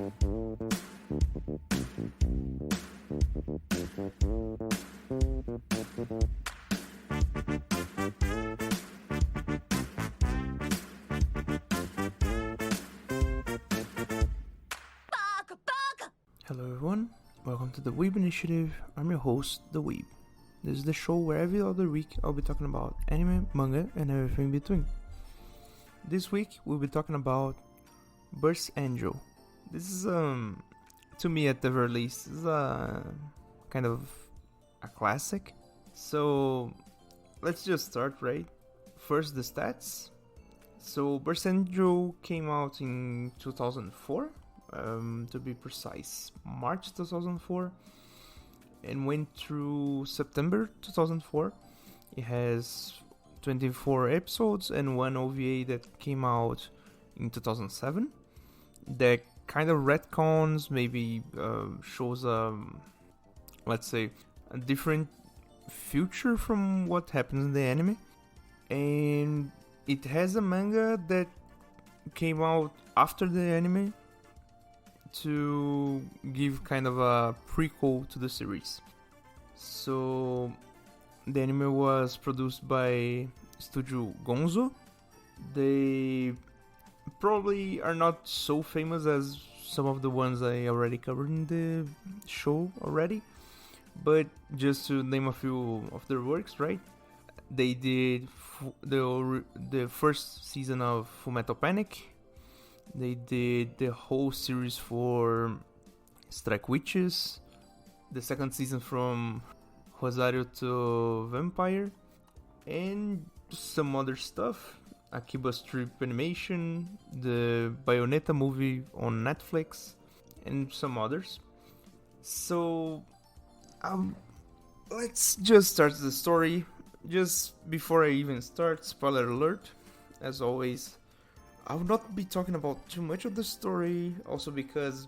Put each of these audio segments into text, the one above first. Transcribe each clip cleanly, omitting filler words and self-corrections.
Hello everyone, welcome to the Weeb initiative. I'm your host, the Weeb. This is the show where every other week I'll be talking about anime, manga, and everything in between. This week we'll be talking about Burst Angel. This is to me at the very least, is a kind of a classic. So let's just start, right? First, the stats. So Burst Angel came out in 2004. To be precise, March 2004, and went through September 2004. It has 24 episodes and one OVA that came out in 2007 that kind of retcons, maybe shows let's say a different future from what happens in the anime. And it has a manga that came out after the anime to give kind of a prequel to the series. So the anime was produced by Studio Gonzo. They probably are not so famous as some of the ones I already covered in the show already, but just to name a few of their works, right? They did the first season of Fullmetal Panic. They did the whole series for Strike Witches, the second season from Rosario to Vampire, and some other stuff. Akiba Strip Animation, the Bayonetta movie on Netflix, and some others. So, let's just start the story. Just before I even start, spoiler alert, as always. I will not be talking about too much of the story, also because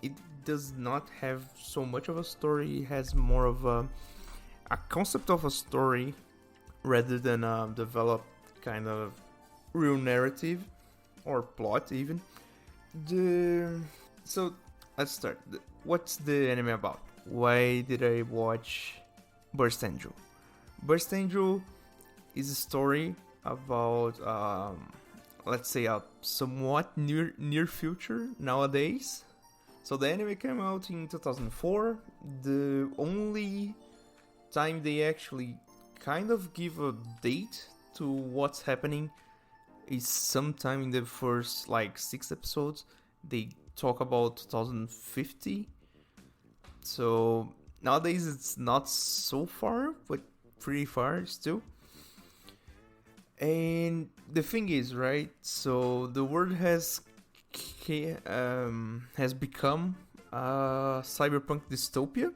it does not have so much of a story. It has more of a concept of a story rather than a developed kind of real narrative or plot even. So let's start. What's the anime about? Why did I watch Burst Angel? Burst Angel is a story about let's say a somewhat near future nowadays. So the anime came out in 2004. The only time they actually kind of give a date to what's happening is sometime in the first 6 episodes. They talk about 2050. So nowadays it's not so far, but pretty far still. And the thing is, right, so the world has become a cyberpunk dystopia,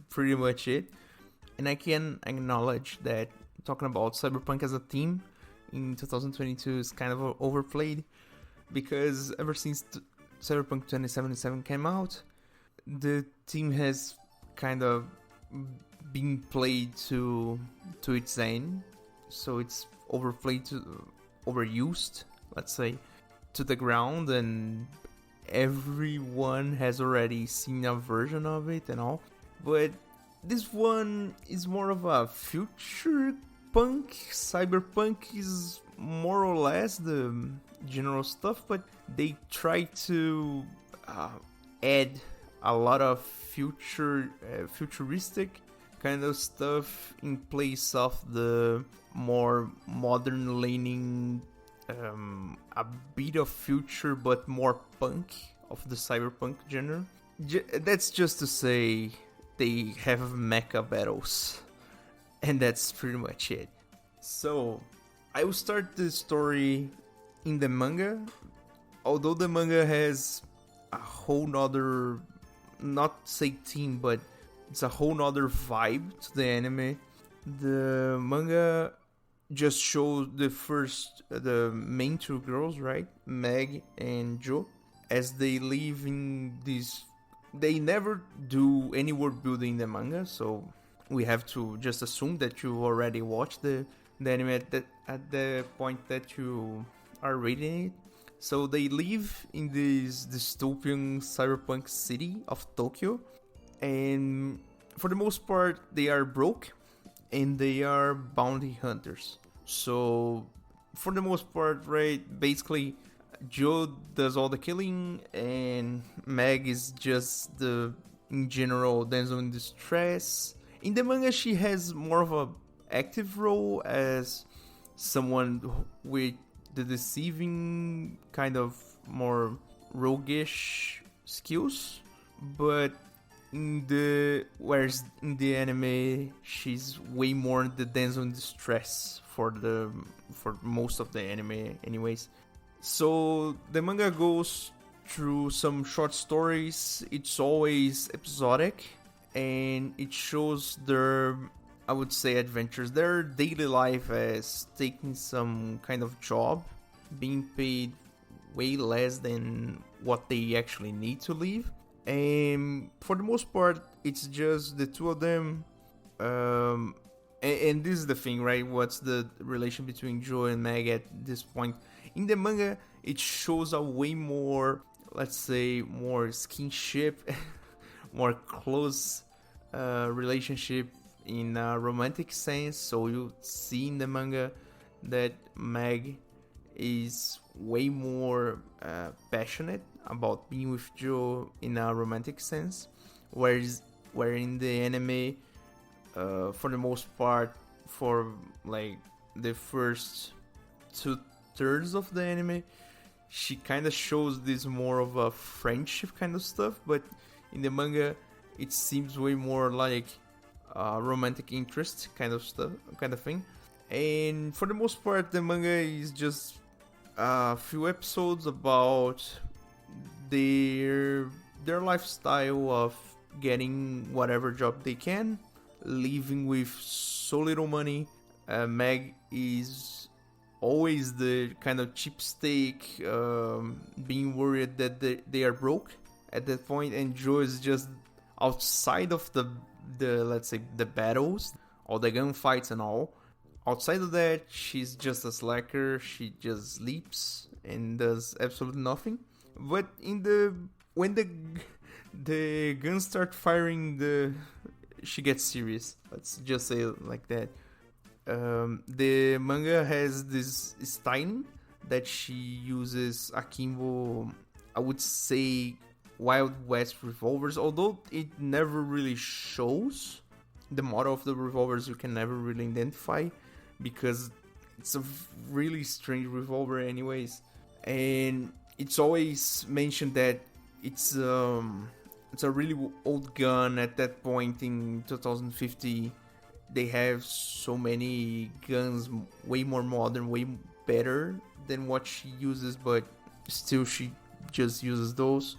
pretty much it. And I can acknowledge that talking about cyberpunk as a theme in 2022 is kind of overplayed, because ever since Cyberpunk 2077 came out, the theme has kind of been played to its end. So it's overplayed, overused, let's say, to the ground, and everyone has already seen a version of it and all. But this one is more of a future punk. Cyberpunk is more or less the general stuff, but they try to add a lot of futuristic kind of stuff in place of the more modern leaning, a bit of future but more punk of the cyberpunk genre. That's just to say they have mecha battles, and that's pretty much it. So I will start the story in the manga, although the manga has a whole nother, not say theme, but it's a whole nother vibe to the anime. The manga just shows the main two girls, right? Meg and Jo, as they live in this. They never do any world building in the manga, so we have to just assume that you already watched the anime at the point that you are reading it. So they live in this dystopian cyberpunk city of Tokyo, and for the most part they are broke and they are bounty hunters. So for the most part, right, basically Joe does all the killing and Meg is just the, in general, damsel in distress. In the manga she has more of a active role as someone with the deceiving kind of more roguish skills, but whereas in the anime she's way more the damsel in distress for most of the anime anyways. So the manga goes through some short stories. It's always episodic and it shows their, I would say, adventures, their daily life as taking some kind of job, being paid way less than what they actually need to live. And for the most part, it's just the two of them. And this is the thing, right? What's the relation between Joe and Meg at this point? In the manga, it shows a way more, let's say, more skinship, more close relationship in a romantic sense. So you see in the manga that Meg is way more passionate about being with Joe in a romantic sense, where in the anime, for the most part, for like the first 2/3 of the anime, she kind of shows this more of a friendship kind of stuff, but in the manga it seems way more like romantic interest kind of stuff, kind of thing. And for the most part, the manga is just a few episodes about their lifestyle of getting whatever job they can, living with so little money. Meg is always the kind of cheapskate, being worried that they are broke at that point, and Joe is just outside of the let's say the battles, all the gunfights and all. Outside of that, she's just a slacker. She just sleeps and does absolutely nothing. But when the guns start firing, she gets serious. Let's just say it like that. The manga has this style that she uses akimbo, I would say, Wild West revolvers, although it never really shows the model of the revolvers. You can never really identify because it's a really strange revolver anyways, and it's always mentioned that it's a really old gun. At that point in 2050, they have so many guns, way more modern, way better than what she uses, but still she just uses those.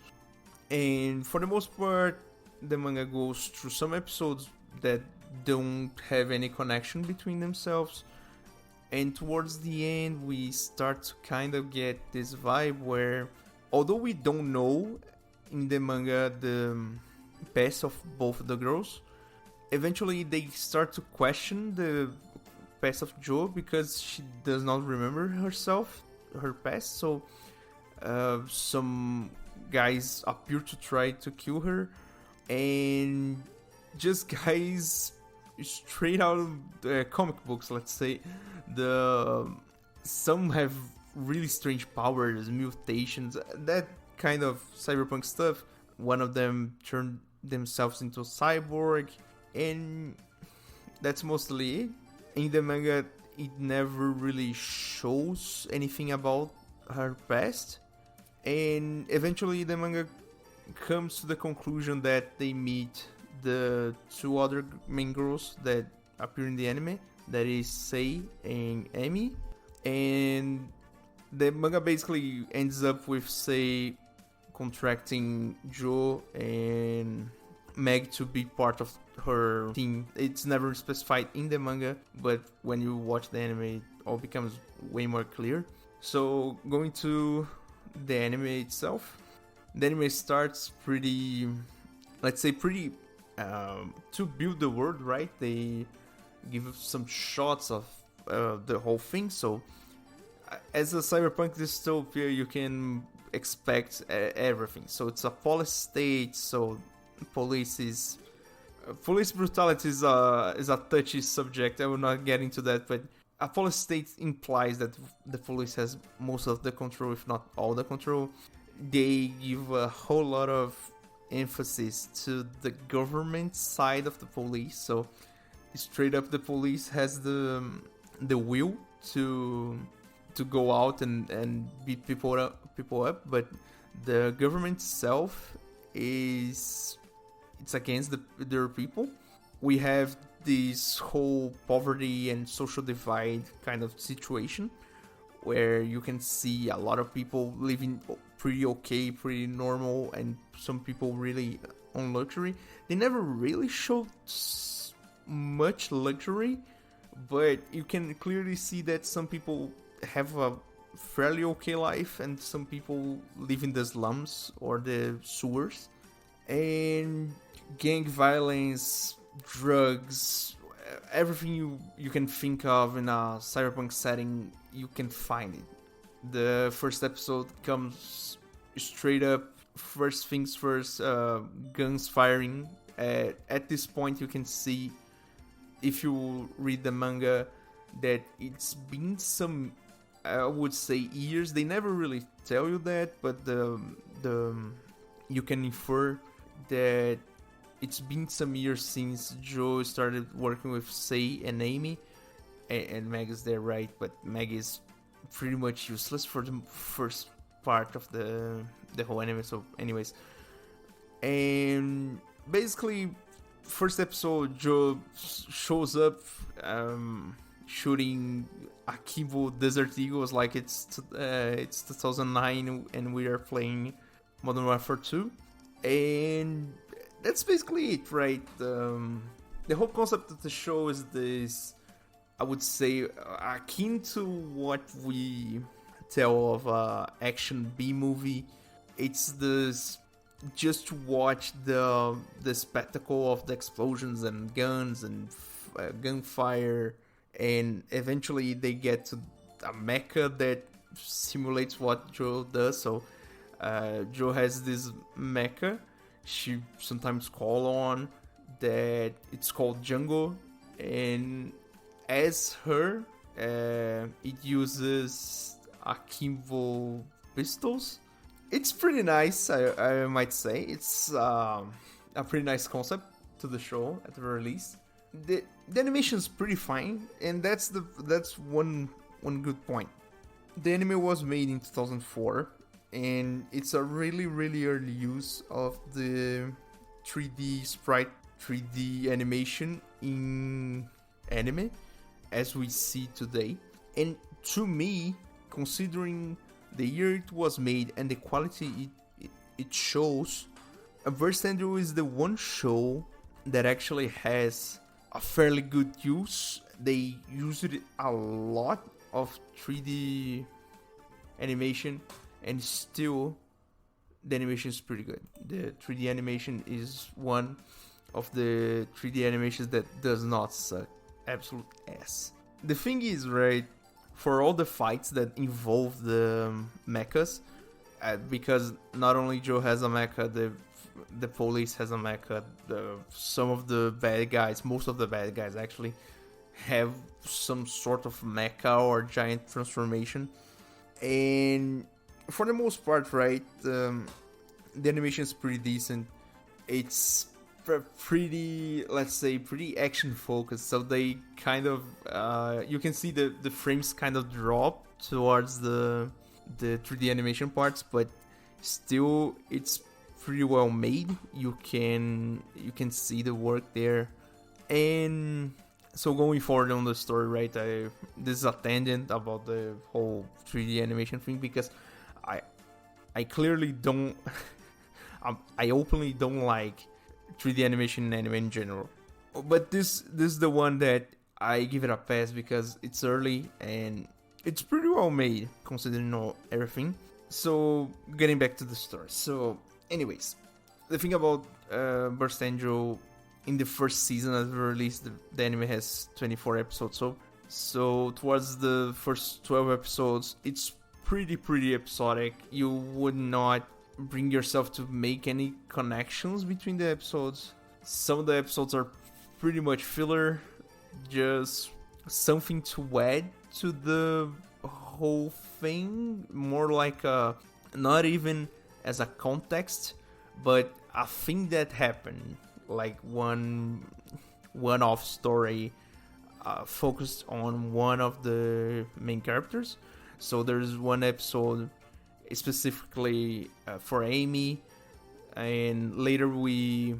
And for the most part, the manga goes through some episodes that don't have any connection between themselves, and towards the end we start to kind of get this vibe where, although we don't know in the manga the past of both of the girls, eventually they start to question the past of Joe because she does not remember her past. So some guys appear to try to kill her, and just guys straight out of the comic books, let's say. Some have really strange powers, mutations, that kind of cyberpunk stuff. One of them turned themselves into a cyborg, and that's mostly it. In the manga, it never really shows anything about her past, and eventually the manga comes to the conclusion that they meet the two other main girls that appear in the anime, that is Sei and Emi, and the manga basically ends up with Sei contracting Joe and Meg to be part of her team. It's never specified in the manga, but when you watch the anime, it all becomes way more clear. So going to the anime itself, the anime starts pretty, let's say, to build the world, right? They give some shots of the whole thing. So as a cyberpunk dystopia, you can expect everything. So it's a police state. So police is police brutality is a touchy subject. I will not get into that, but a police state implies that the police has most of the control, if not all the control. They give a whole lot of emphasis to the government side of the police. So straight up, the police has the will to go out and beat people up, but the government itself is it's against their people. We have this whole poverty and social divide kind of situation where you can see a lot of people living pretty okay, pretty normal, and some people really on luxury. They never really showed much luxury, but you can clearly see that some people have a fairly okay life and some people live in the slums or the sewers. And gang violence, drugs, everything you can think of in a cyberpunk setting, you can find it. The first episode comes straight up, first things first, guns firing. At this point you can see, if you read the manga, that it's been some, I would say, years. They never really tell you that, but the you can infer that it's been some years since Joe started working with Sei and Amy, and Meg is there, right? But Meg is pretty much useless for the first part of the whole anime. So, anyways, and basically, first episode, Joe shows up shooting Akimbo Desert Eagles like it's 2009 and we are playing Modern Warfare 2, and that's basically it, right? The whole concept of the show is this, I would say, akin to what we tell of action B movie. It's this, just to watch the spectacle of the explosions and guns and gunfire, and eventually they get to a mecha that simulates what Joe does. So Joe has this mecha she sometimes call on, that it's called Jungle, and as her it uses Akimbo pistols. It's pretty nice, I might say. It's a pretty nice concept to the show at the very least. The animation's pretty fine, and that's one good point. The anime was made in 2004, and it's a really early use of the 3D sprite, 3D animation in anime as we see today. And to me, considering the year it was made and the quality it shows, Burst Angel is the one show that actually has a fairly good use. They used a lot of 3D animation, and still the animation is pretty good. The 3D animation is one of the 3D animations that does not suck absolute ass. The thing is, right, for all the fights that involve the mechas, because not only Joe has a mecha, the police has a mecha, some of the bad guys, most of the bad guys actually, have some sort of mecha or giant transformation. And for the most part, right, the animation is pretty decent. It's pretty, let's say, pretty action focused. So they kind of, you can see the frames kind of drop towards the 3D animation parts, but still it's pretty well made. You can see the work there. And so going forward on the story, right, this is a tangent about the whole 3D animation thing, because I clearly don't I openly don't like 3D animation in anime in general, but this is the one that I give it a pass because it's early and it's pretty well made considering everything. So getting back to the story. So anyways, the thing about Burst Angel, in the first season at the release, the anime has 24 episodes, so So towards the first 12 episodes, it's pretty episodic. You would not bring yourself to make any connections between the episodes. Some of the episodes are pretty much filler, just something to add to the whole thing, more like a, not even as a context, but a thing that happened, like one-off story focused on one of the main characters. So there's one episode specifically for Amy, and later we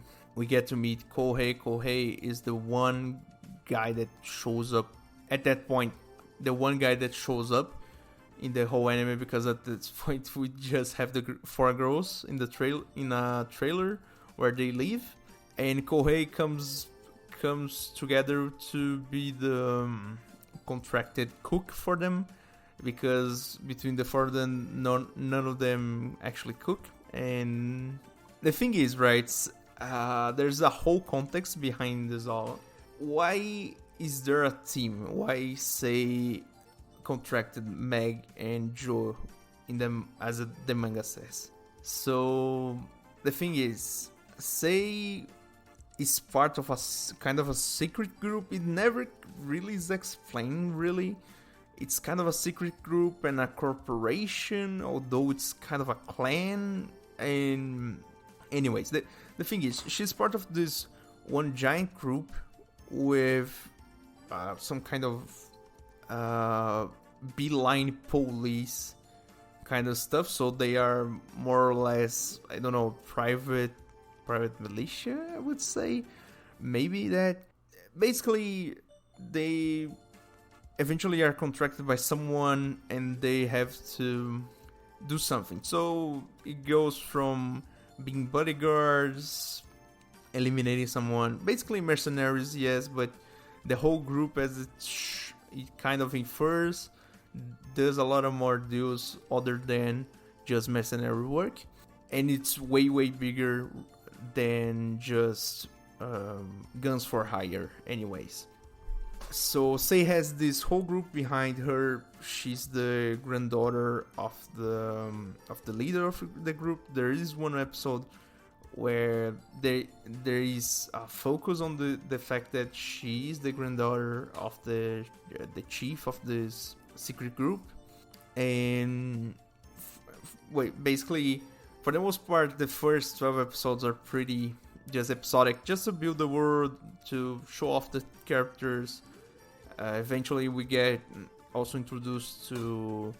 get to meet Kohei. Kohei is the one guy that shows up at that point, the one guy that shows up in the whole anime, because at this point we just have the four girls in the in a trailer where they live, and Kohei comes together to be the contracted cook for them, because between the four of them, none of them actually cook. And the thing is, right, there's a whole context behind this all. Why is there a team? Why say contracted Meg and Joe in them, as the manga says? So the thing is, Sei is part of a kind of a secret group. It never really is explained, really. It's kind of a secret group and a corporation, although it's kind of a clan. And anyways, the thing is, she's part of this one giant group with some kind of beeline police kind of stuff. So they are more or less, I don't know, private militia, I would say. Maybe that. Basically, they eventually are contracted by someone and they have to do something. So it goes from being bodyguards, eliminating someone, basically mercenaries, yes, but the whole group, as it kind of infers, does a lot of more deals other than just mercenary work. And it's way bigger than just guns for hire, anyways. So Sei has this whole group behind her. She's the granddaughter of the leader of the group. There is one episode where there is a focus on the fact that she is the granddaughter of the chief of this secret group. And basically, for the most part, the first 12 episodes are pretty just episodic, just to build the world, to show off the characters. Eventually we get also introduced to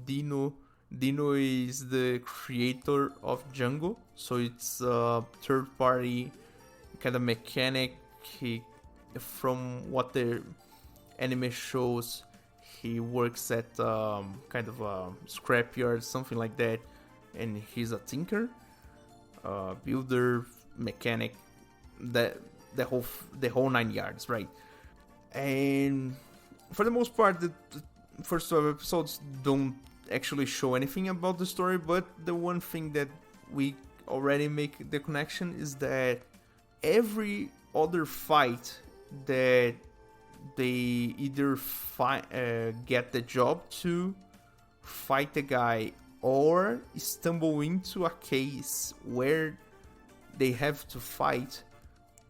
Dino. Dino is the creator of Django, so it's a third party kind of mechanic. From what the anime shows, he works at kind of a scrapyard, something like that, and he's a tinker, builder, mechanic, the whole 9 yards, right? And for the most part, the first 12 episodes don't actually show anything about the story, but the one thing that we already make the connection is that every other fight that they either get the job to fight the guy or stumble into a case where they have to fight,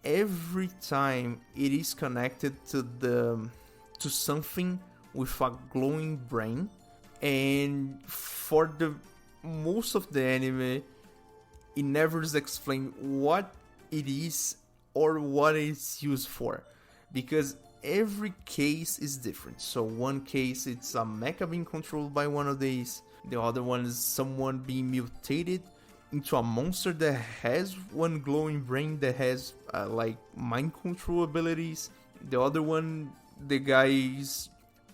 every time it is connected to something with a glowing brain. And for the most of the anime, it never is explained what it is or what it's used for, because every case is different. So one case, it's a mecha being controlled by one of these. The other one is someone being mutated into a monster that has one glowing brain that has like mind control abilities. The other one, the guy is,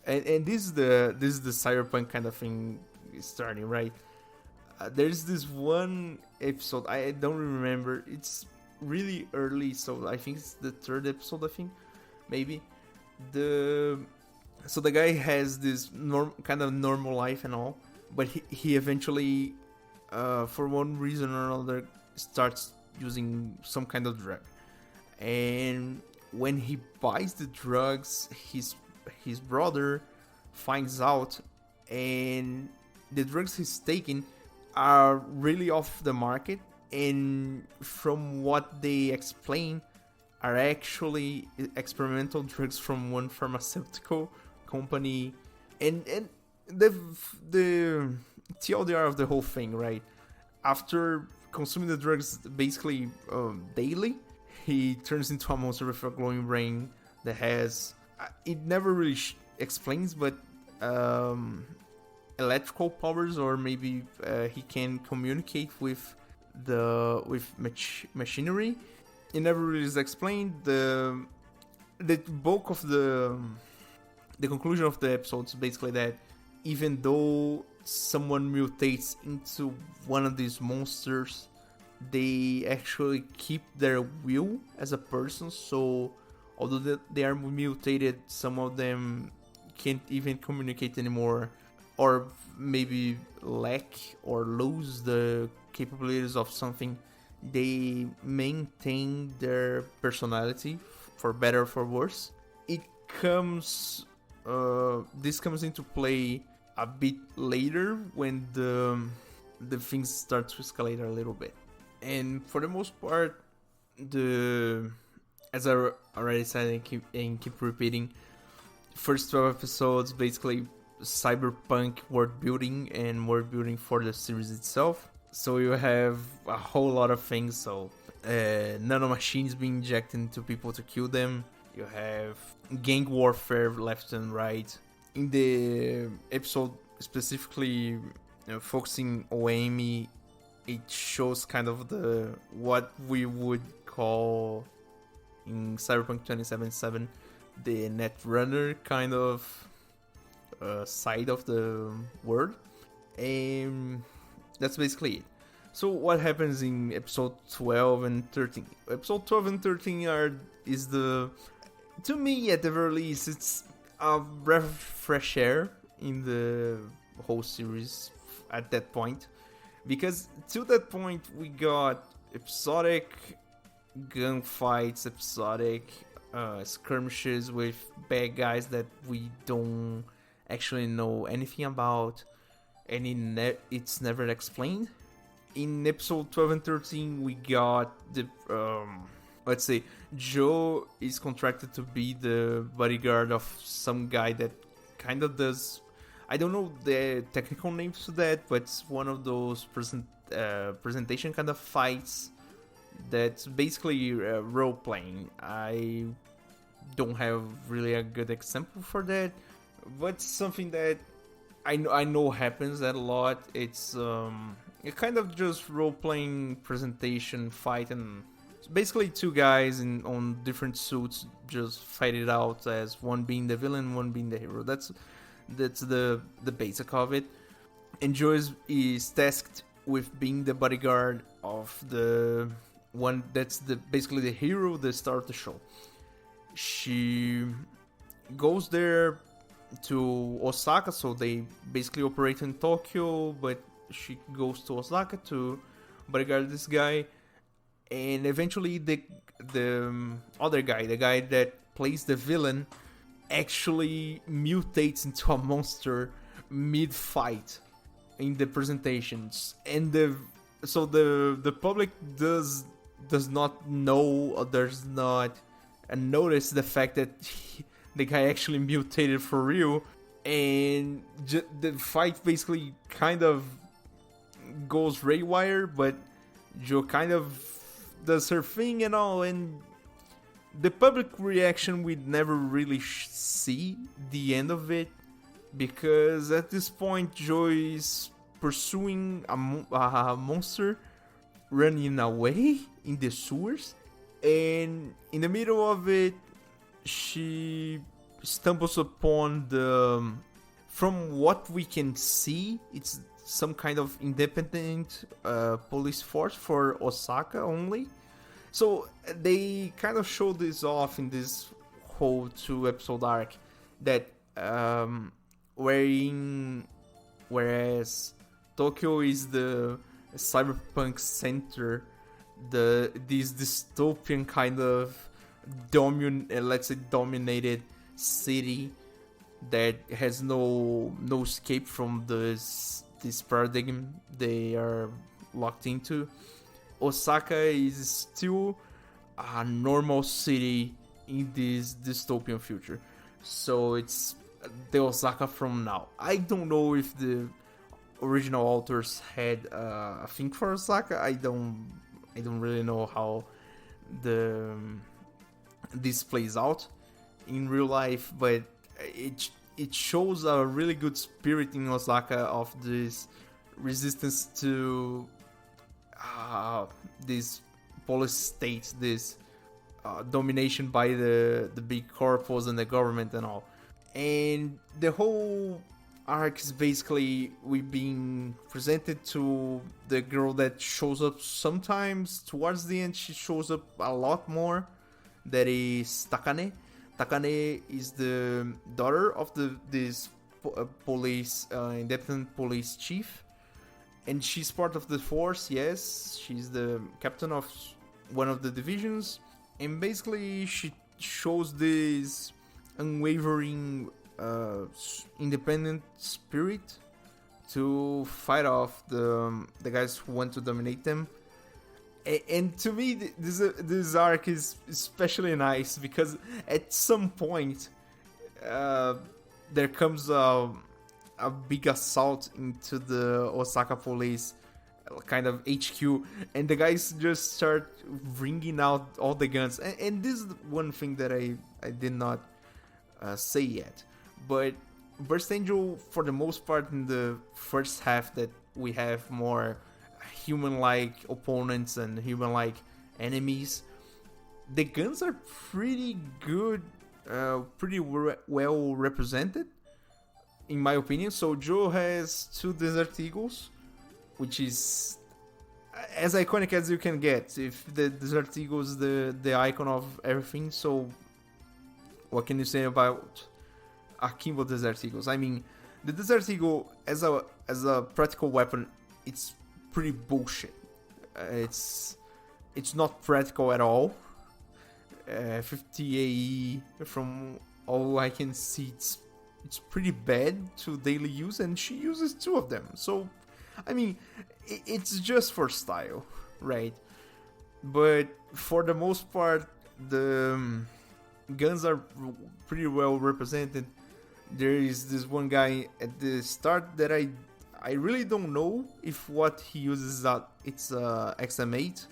and this is the cyberpunk kind of thing starting, right? There's this one episode, I don't remember, it's really early, so I think it's the third episode, I think, maybe. So the guy has this kind of normal life and all, but he eventually, for one reason or another, starts using some kind of drug. And when he buys the drugs, his his brother finds out, and the drugs he's taking are really off the market, and from what they explain, are actually experimental drugs from one pharmaceutical company. And the TLDR of the whole thing, right? After consuming the drugs basically daily, he turns into a monster with a glowing brain that has it never really explains, but electrical powers, or maybe he can communicate with machinery. It never really is explained. The bulk of the conclusion of the episode is basically that even though someone mutates into one of these monsters, they actually keep their will as a person. So although they are mutated, some of them can't even communicate anymore, or maybe lack or lose the capabilities of something. They maintain their personality, for better or for worse. It comes this comes into play a bit later when the things start to escalate a little bit. And for the most part, as I already said and keep repeating, first 12 episodes basically cyberpunk world building and world building for the series itself. So you have a whole lot of things. So nanomachines being injected into people to kill them. You have gang warfare left and right. In the episode specifically focusing on Amy, it shows kind of what we would call in Cyberpunk 2077 the Netrunner kind of side of the world, and that's basically it. So what happens in episode 12 and 13? Episode 12 and 13 is to me at the very least, it's a breath of fresh air in the whole series at that point, because to that point we got episodic gunfights, episodic skirmishes with bad guys that we don't actually know anything about, and it's never explained. In episode 12 and 13 we got the let's say Joe is contracted to be the bodyguard of some guy that kind of does, I don't know the technical names to that, but it's one of those presentation kind of fights that's basically role playing. I don't have really a good example for that, but something that I know happens that a lot. It's it kind of just role playing presentation fight, and basically two guys on different suits just fight it out, as one being the villain, one being the hero. That's the basic of it. And Joe is tasked with being the bodyguard of the one that's basically the hero, the star of the show. She goes there to Osaka, so they basically operate in Tokyo, but she goes to Osaka to bodyguard this guy, and eventually the other guy, the guy that plays the villain, actually mutates into a monster mid-fight in the presentations, and the public does not know, or does not notice the fact that the guy actually mutated for real, and the fight basically kind of goes haywire, but Joe kind of does her thing and all, and the public reaction we'd never really see the end of it, because at this point Joe is pursuing a monster running away in the sewers, and in the middle of it she stumbles upon from what we can see, it's some kind of independent police force for Osaka only. So they kind of show this off in this whole 2-episode arc, that whereas Tokyo is the cyberpunk center, this dystopian kind of dominated city, that has no escape from this paradigm they are locked into. Osaka is still a normal city in this dystopian future. So it's the Osaka from now. I don't know if the original authors had a thing for Osaka. I don't really know how this plays out in real life, but it shows a really good spirit in Osaka of this resistance to this police state, this domination by the big corpos and the government and all. And the whole arc is basically we being presented to the girl that shows up sometimes. Towards the end, she shows up a lot more. That is Takane. Takane is the daughter of this police independent police chief, and she's part of the force. Yes, she's the captain of one of the divisions, and basically she shows this unwavering independent spirit to fight off the guys who want to dominate them. And to me, this arc is especially nice because at some point there comes a big assault into the Osaka police kind of HQ, and the guys just start bringing out all the guns. And this is one thing that I did not say yet, but Burst Angel, for the most part, in the first half, that we have more human-like opponents and human-like enemies, the guns are pretty good, pretty well represented, in my opinion. So Joe has 2 Desert Eagles, which is as iconic as you can get. If the Desert Eagle is the icon of everything, so what can you say about Akimbo Desert Eagles? I mean, the Desert Eagle as a practical weapon, it's pretty bullshit. It's not practical at all. 50 AE, from all I can see, it's pretty bad to daily use, and she uses 2 of them. So, I mean, it's just for style, right? But for the most part, the guns are pretty well represented. There is this one guy at the start that I really don't know if what he uses it's a XM8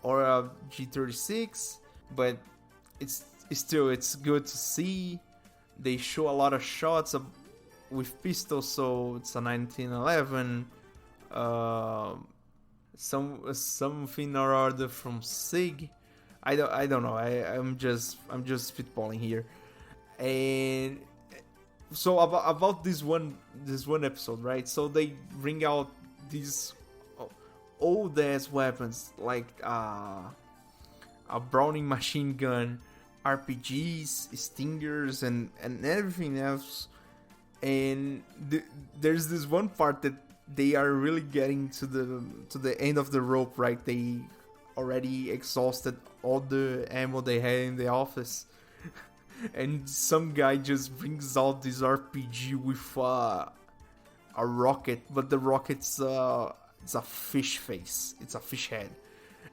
or a G36, but it's good to see. They show a lot of shots with pistols, so it's a 1911, something or other from SIG. I don't know. I'm just spitballing here. And so about this one episode, right? So they bring out these old ass weapons like a Browning machine gun, RPGs, Stingers, and everything else. And there's this one part that they are really getting to the end of the rope, right? They already exhausted all the ammo they had in the office. And some guy just brings out this RPG with a rocket, but the rocket's it's a fish face. It's a fish head.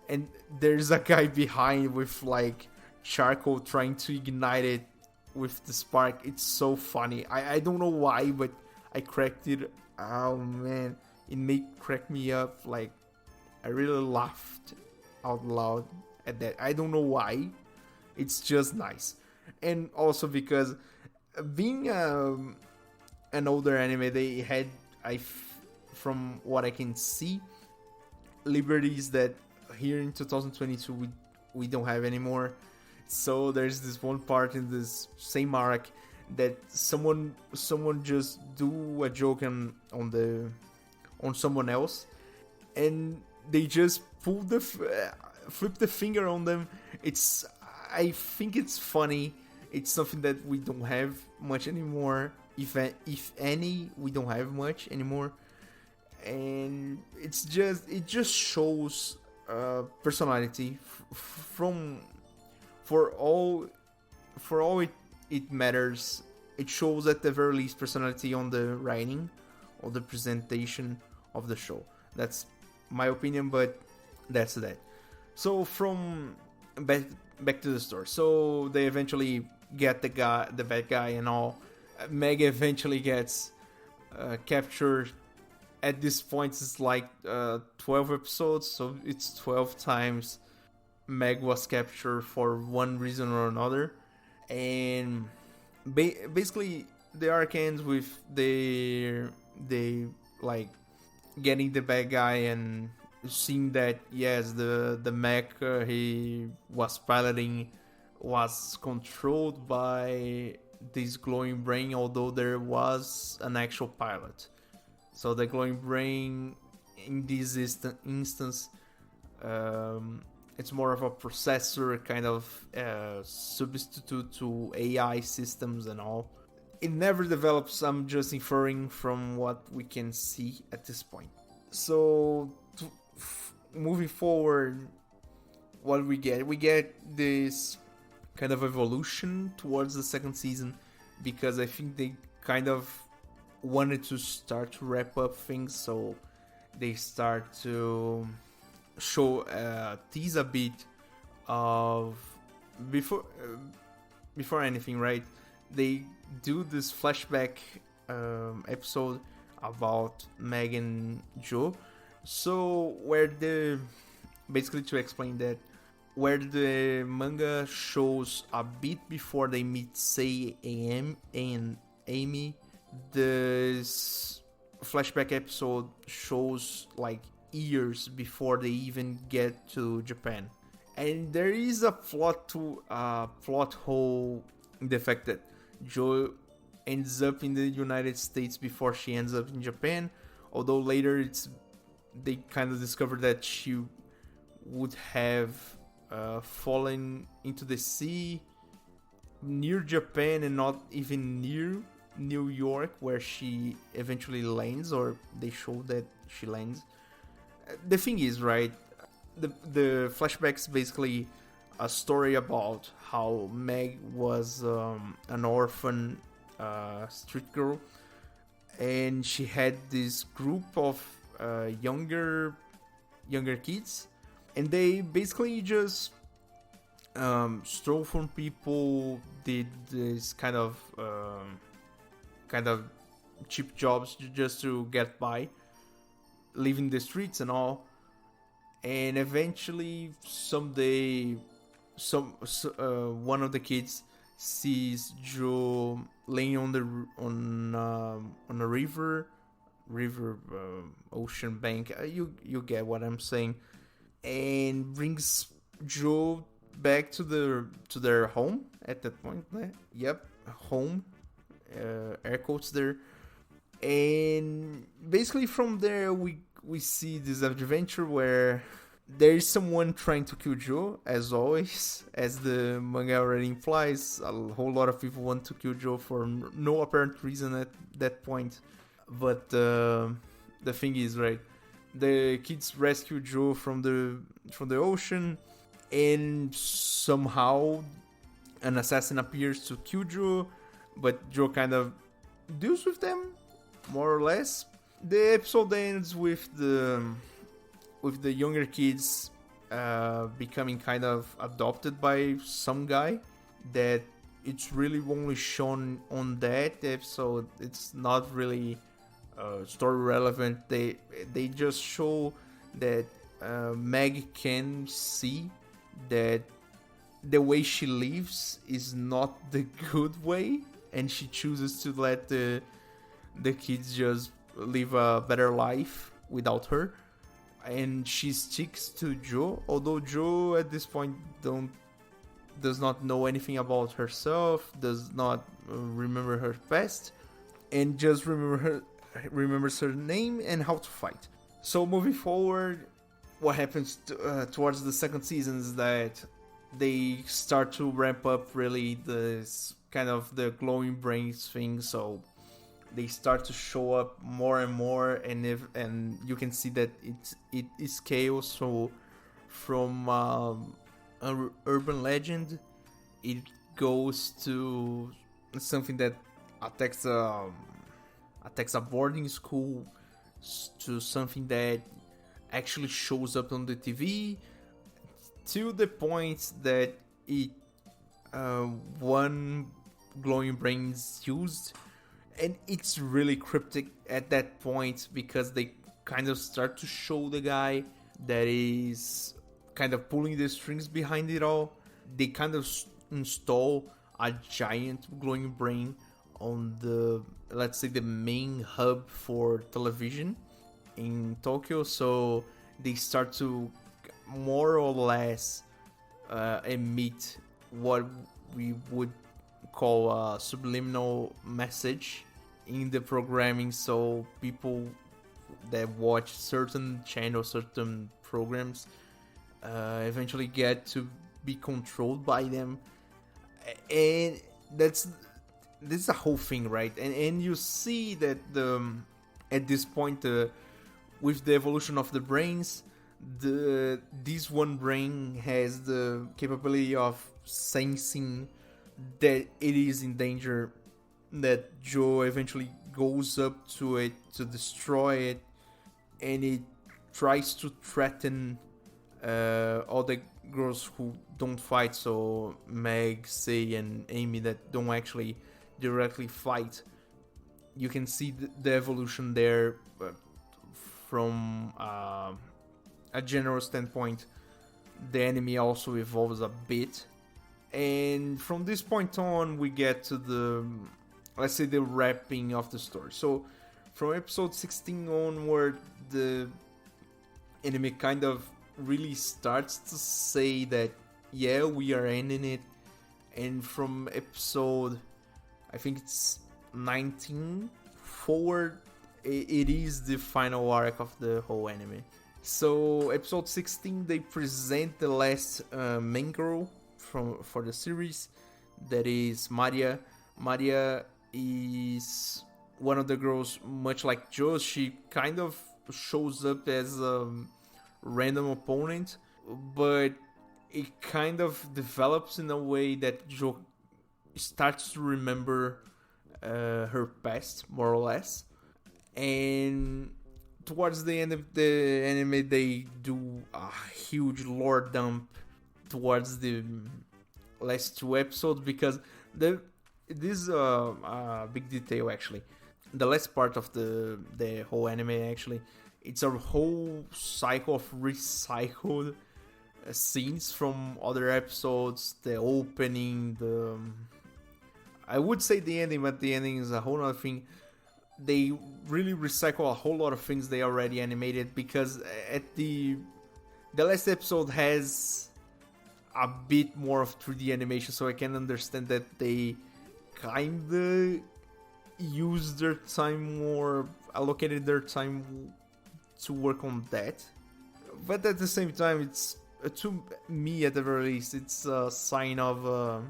And there's a guy behind with like charcoal trying to ignite it with the spark. It's so funny. I don't know why, but I cracked it. Oh man, it crack me up. Like, I really laughed out loud at that. I don't know why. It's just nice. And also because being an older anime, they had, from what I can see, liberties that here in 2022 we don't have anymore. So there's this one part in this same arc that someone just do a joke on someone else, and they just flip the finger on them. I think it's funny. It's something that we don't have much anymore. If any, we don't have much anymore. And it just shows personality for all it matters. it shows at the very least personality on the writing or the presentation of the show. That's my opinion, but that's that. So from back to the story. So they eventually get the bad guy and all. Meg eventually gets captured. At this point, it's like 12 episodes, so it's 12 times Meg was captured for one reason or another. And basically, the arc ends with they like getting the bad guy and seeing that yes, the mech he was piloting was controlled by this glowing brain, although there was an actual pilot. So the glowing brain in this instance, it's more of a processor kind of substitute to AI systems and all. It never develops. I'm just inferring from what we can see at this point. So moving forward, what we get this kind of evolution towards the second season, because I think they kind of wanted to start to wrap up things, so they start to show tease a bit of before anything, right? They do this flashback episode about Meg and Joe. So basically to explain that, where the manga shows a bit before they meet Sei and Amy, this flashback episode shows like years before they even get to Japan. And there is a plot hole in the fact that Joe ends up in the United States before she ends up in Japan, although later they kind of discover that she would have fallen into the sea near Japan and not even near New York, where she eventually lands, or they show that she lands. The thing is, right, the flashback's basically a story about how Meg was an orphan street girl, and she had this group of younger kids, and they basically just stole from people, did this kind of cheap jobs just to get by, living the streets and all. And eventually someday one of the kids sees Joe laying on a river ocean bank, you get what I'm saying, and brings Joe back to their home at that point. Yep, home, air quotes there. And basically from there we see this adventure where there is someone trying to kill Joe, as always, as the manga already implies. A whole lot of people want to kill Joe for no apparent reason at that point. But the thing is, right, the kids rescue Joe from the ocean, and somehow an assassin appears to kill Joe, but Joe kind of deals with them, more or less. The episode ends with the younger kids becoming kind of adopted by some guy that it's really only shown on that episode. It's not really story relevant. They just show that Meg can see that the way she lives is not the good way, and she chooses to let the kids just live a better life without her. And she sticks to Joe, although Joe at this point does not know anything about herself, does not remember her past, and just remembers her name and how to fight. So moving forward, what happens towards the second season is that they start to ramp up really this kind of the glowing brains thing. So they start to show up more and more, and you can see that it scales. So from an urban legend, it goes to something that attacks attacks a boarding school to something that actually shows up on the TV, to the point that it one glowing brain is used, and it's really cryptic at that point because they kind of start to show the guy that is kind of pulling the strings behind it all. They kind of install a giant glowing brain on the, let's say, the main hub for television in Tokyo, so they start to more or less emit what we would call a subliminal message in the programming, so people that watch certain channels, certain programs, eventually get to be controlled by them. And this is a whole thing, right? And you see that at this point, with the evolution of the brains, this one brain has the capability of sensing that it is in danger, that Joe eventually goes up to it to destroy it, and it tries to threaten all the girls who don't fight, so Meg, Sei, and Amy, that don't actually directly fight. You can see the evolution there from a general standpoint. The enemy also evolves a bit, and from this point on we get to the, let's say, the wrapping of the story. So from episode 16 onward, the anime kind of really starts to say that, yeah, we are ending it. And from episode, I think it's 19 forward, it is the final arc of the whole anime. So episode 16, they present the last main girl for the series, that is Maria. Maria is one of the girls, much like Joe. She kind of shows up as a random opponent, but it kind of develops in a way that Joe starts to remember her past, more or less. And towards the end of the anime, they do a huge lore dump towards the last two episodes, because this is a big detail actually. The last part of the whole anime, actually, it's a whole cycle of recycled scenes from other episodes. The opening, I would say the ending, but the ending is a whole other thing. They really recycle a whole lot of things they already animated, because at the last episode has a bit more of 3D animation, so I can understand that they kinda used their time more, allocated their time to work on that. But at the same time, it's, to me at the very least, it's a sign of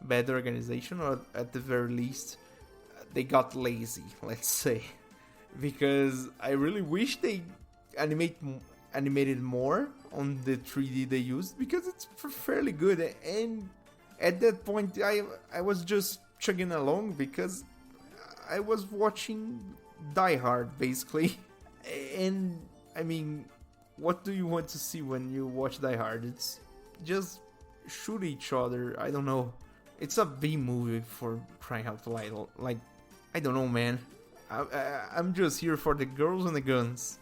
bad organization, or at the very least they got lazy, let's say, because I really wish they animated more on the 3D they used, because it's fairly good. And at that point I was just chugging along because I was watching Die Hard basically. And I mean, what do you want to see when you watch Die Hard? It's just shoot each other. I don't know. It's a B movie, for crying out loud. Like, I don't know, man. I'm just here for the girls and the guns.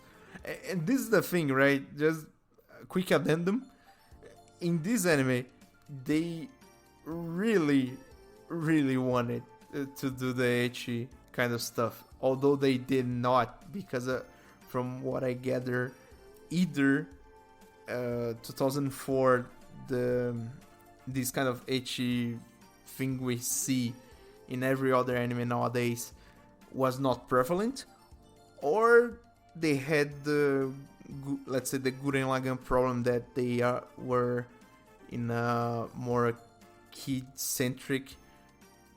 And this is the thing, right? Just a quick addendum. In this anime, they really, really wanted to do the ecchi kind of stuff. Although they did not, because from what I gather, either 2004, this kind of ecchi thing we see in every other anime nowadays was not prevalent, or they had the, let's say, the Gurren Lagann problem, that they were in a more kid-centric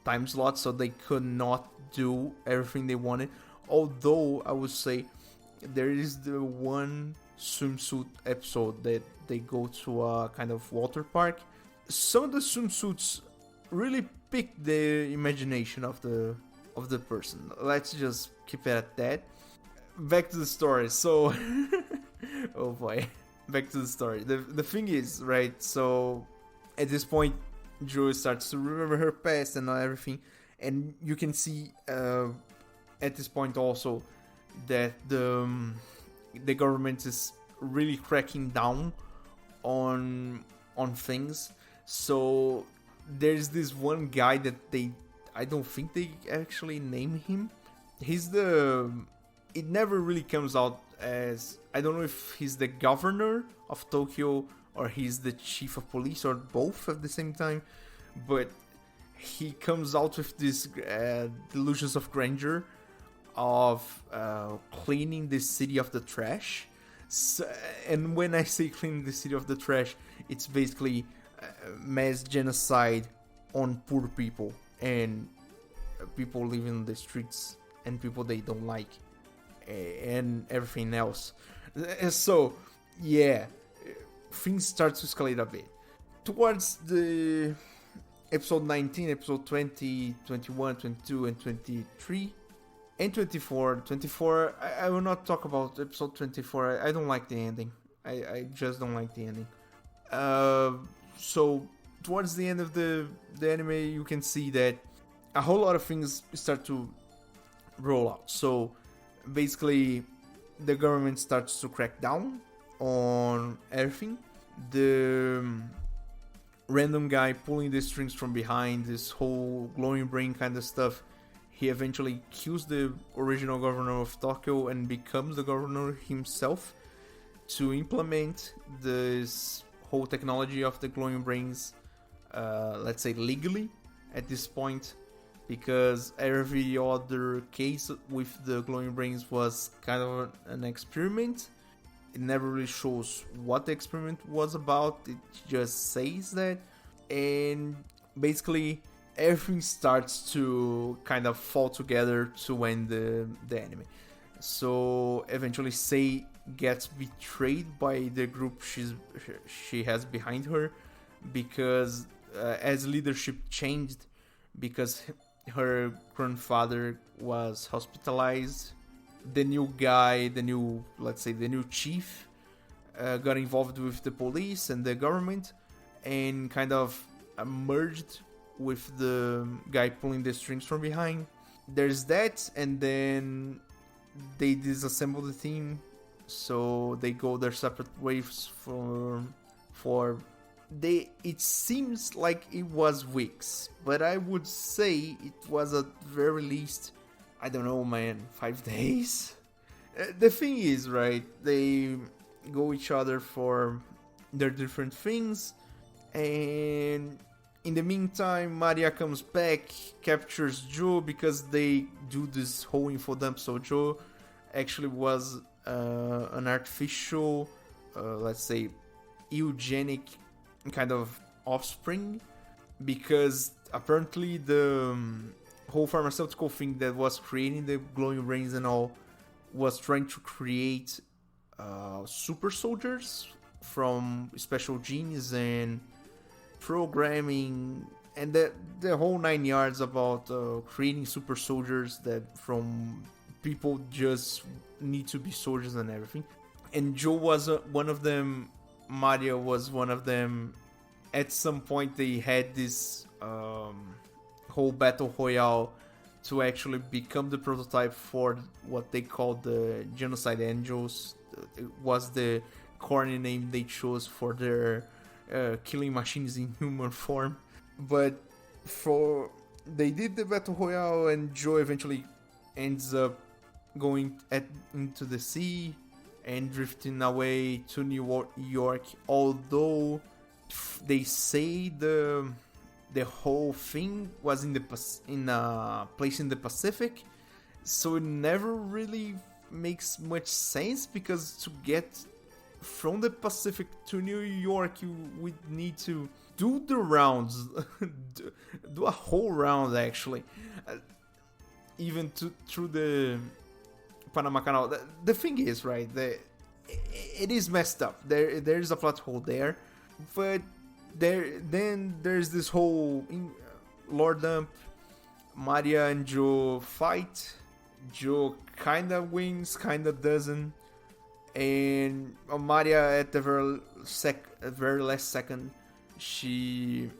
time slot, so they could not do everything they wanted. Although I would say there is the one swimsuit episode that they go to a kind of water park. Some of the swimsuits really pick the imagination of the of the person. Let's just keep it at that. Back to the story. So, oh boy, back to the story. The thing is, right? So, at this point, Jo starts to remember her past and everything, and you can see at this point also that the government is really cracking down on things. So there's this one guy that I don't think they actually name him. It never really comes out as, I don't know if he's the governor of Tokyo or he's the chief of police or both at the same time, but he comes out with this delusions of grandeur of cleaning the city of the trash. So, and when I say cleaning the city of the trash, it's basically mass genocide on poor people and people living in the streets and people they don't like and everything else. So yeah, things start to escalate a bit towards the episode 19, episode 20, 21, 22 and 23 and 24. I will not talk about episode 24. I don't like the ending. I just don't like the ending. So towards the end of the anime, you can see that a whole lot of things start to roll out. So basically, the government starts to crack down on everything. The random guy pulling the strings from behind, this whole glowing brain kind of stuff, he eventually kills the original governor of Tokyo and becomes the governor himself to implement this whole technology of the glowing brains, let's say legally at this point, because every other case with the glowing brains was kind of an experiment. It never really shows what the experiment was about, it just says that, and basically everything starts to kind of fall together to end the anime. So eventually Sei gets betrayed by the group she has behind her, because as leadership changed, because her grandfather was hospitalized, the new guy, let's say the new chief, got involved with the police and the government and kind of merged with the guy pulling the strings from behind. There's that, and then they disassemble the team, so they go their separate ways for it seems like it was weeks, but I would say it was at very least, I don't know, man, 5 days. The thing is, right, they go each other for their different things, and in the meantime, Maria comes back, captures Jo because they do this whole info dump. So Jo actually was an artificial, let's say, eugenic kind of offspring, because apparently the whole pharmaceutical thing that was creating the glowing brains and all was trying to create super soldiers from special genes and programming and the whole 9 yards about creating super soldiers that from people just need to be soldiers and everything. And Jo was one of them, Maria was one of them. At some point they had this whole battle royale to actually become the prototype for what they called the Genocide Angels. It was the corny name they chose for their killing machines in human form. But they did the battle royale, and Jo eventually ends up going into the sea and drifting away to New York, although they say the whole thing was in a place in the Pacific, so it never really makes much sense, because to get from the Pacific to New York you would need to do the rounds do a whole round actually, even through the Panama Canal. The thing is, right, it is messed up. There's a plot hole there, but there's this whole lore dump Maria and Joe fight. Joe kinda wins, kinda doesn't. And Maria at the very last second, she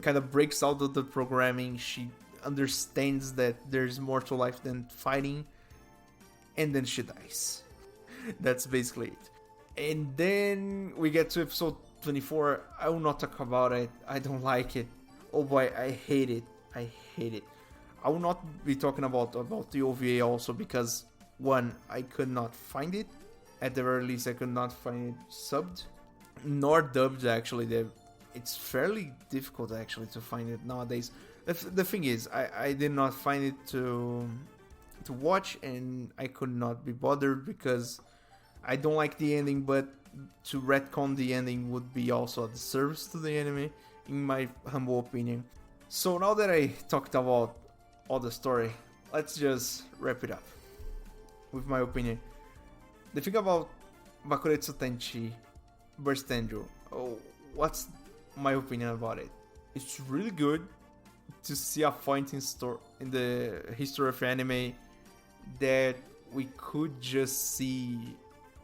kind of breaks out of the programming. She understands that there's more to life than fighting, and then she dies. That's basically it. And then we get to episode 24. I will not talk about it. I don't like it. Oh boy, I hate it. I hate it. I will not be talking about the OVA also because, one, I could not find it. At the very least, I could not find it subbed, nor dubbed actually. It's fairly difficult actually to find it nowadays. The thing is, I did not find it to watch, and I could not be bothered because I don't like the ending, but to retcon the ending would be also a disservice to the anime, in my humble opinion. So now that I talked about all the story, let's just wrap it up with my opinion. The thing about Bakuretsu Tenchi Burst Angel, what's my opinion about it? It's really good to see a point in the history of anime that we could just see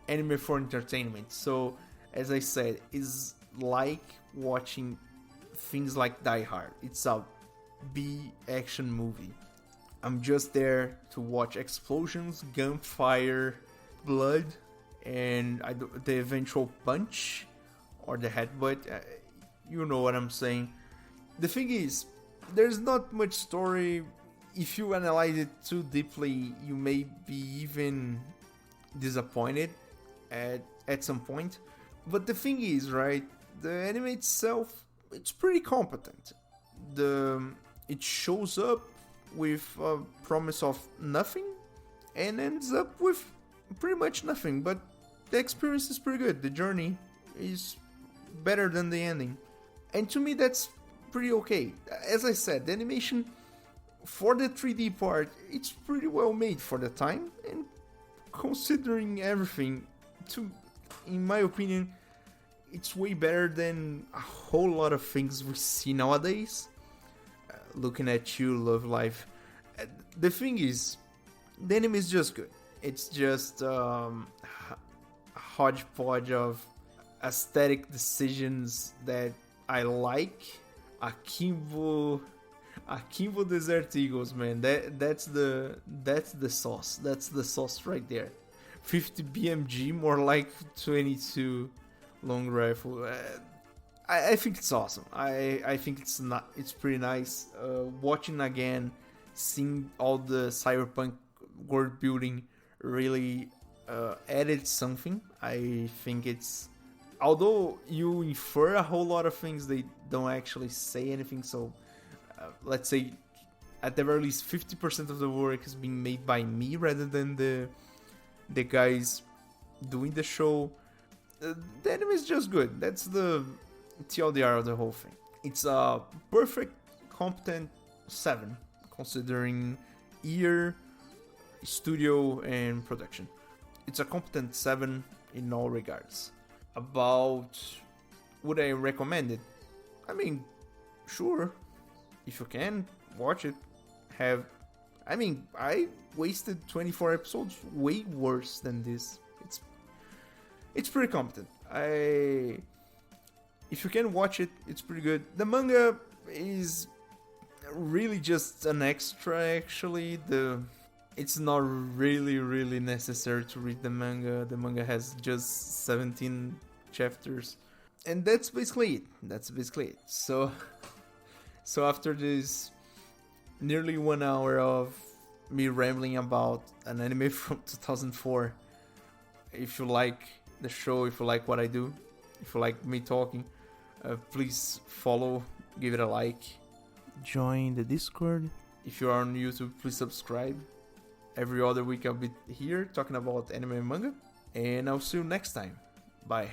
anime for entertainment. So, as I said, it's like watching things like Die Hard. It's a B action movie. I'm just there to watch explosions, gunfire, blood, and the eventual punch or the headbutt. You know what I'm saying. The thing is, there's not much story. If you analyze it too deeply, you may be even disappointed at some point. But the thing is, right, the anime itself, it's pretty competent. It shows up with a promise of nothing and ends up with pretty much nothing, but the experience is pretty good. The journey is better than the ending, and to me that's pretty okay. As I said, the animation for the 3D part, it's pretty well made for the time, and considering everything, in my opinion, it's way better than a whole lot of things we see nowadays. Looking at you, Love Life. The thing is, the anime is just good. It's just a hodgepodge of aesthetic decisions that I like. Akimbo Desert Eagles, man. That's the sauce. That's the sauce right there. 50 BMG, more like 22 long rifle. I think it's awesome. I think it's pretty nice. Watching again, seeing all the cyberpunk world building really added something. I think it's, although you infer a whole lot of things, they don't actually say anything. So let's say at the very least 50% of the work is being made by me rather than the guys doing the show. The anime is just good. That's the TLDR of the whole thing. It's a perfect, competent 7, considering year, studio, and production. It's a competent 7 in all regards. About would I recommend it? I mean, sure. If you can, watch it. I wasted 24 episodes way worse than this. It's pretty competent. If you can watch it, it's pretty good. The manga is really just an extra, actually. It's not really necessary to read the manga. The manga has just 17 chapters. And that's basically it. So after this nearly 1 hour of me rambling about an anime from 2004, if you like the show, if you like what I do, if you like me talking, please follow, give it a like, join the Discord. If you are on YouTube, please subscribe. Every other week I'll be here talking about anime and manga, and I'll see you next time. Bye.